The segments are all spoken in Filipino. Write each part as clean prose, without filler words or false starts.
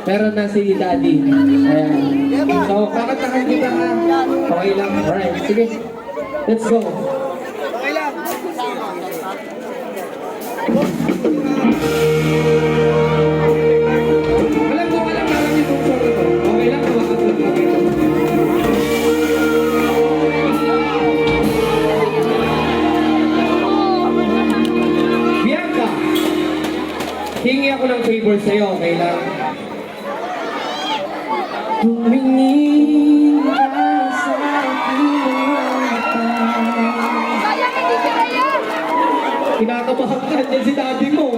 Meron na si Daddy. Ayan. So, kakantahan kita ha. Okay lang. Alright, sige. Let's go. Okay lang. Alam ko pala parang itong song ito. Okay lang, hawakan ko ito. Bianca, hingi ako ng favor sa'yo, okay lang? Tumingin ka sa aking mata. Sayang, hindi sila yan! Kinakabahan ka dyan si daddy mo.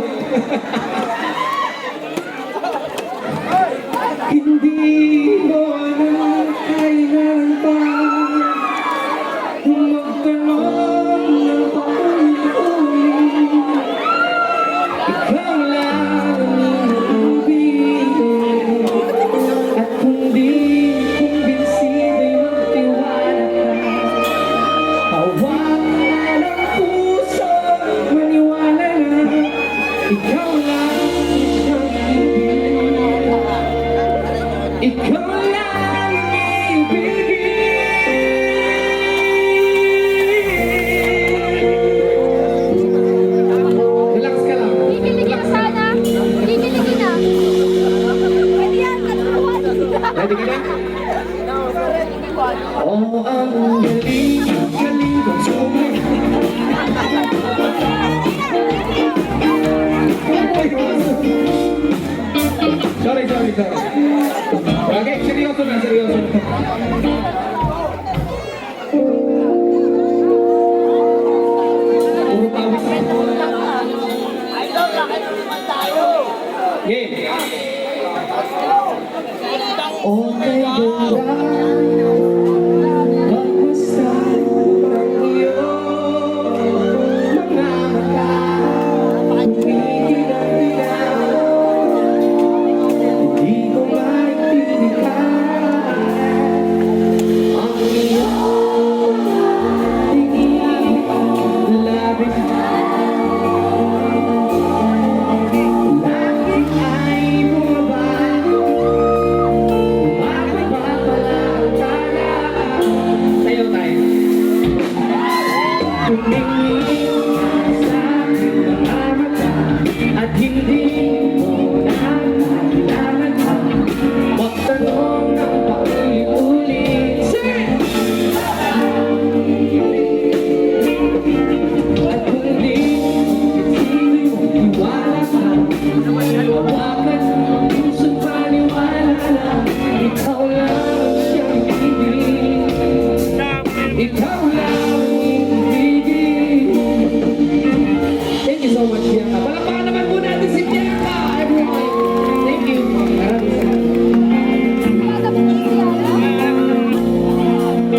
Hindi mo alam kailan pa magtanong ng paulit-ulit. Ikaw lang ang inuubigin. At kung di kumbinsido'y magtiwala ka. Hawakan ang puso, maniwala na. Ikaw lang ang ibigin. Ikaw lang ang ibigin. Relax ka lang. Kikiligin na sana. Kikiligin na. Pwede yan, katuruan. Ready ka na? Oh, ang galing, galing kong sumay. Sorry. Okay, seryoso na. Puro pawis ako. Game. Okay, ganda.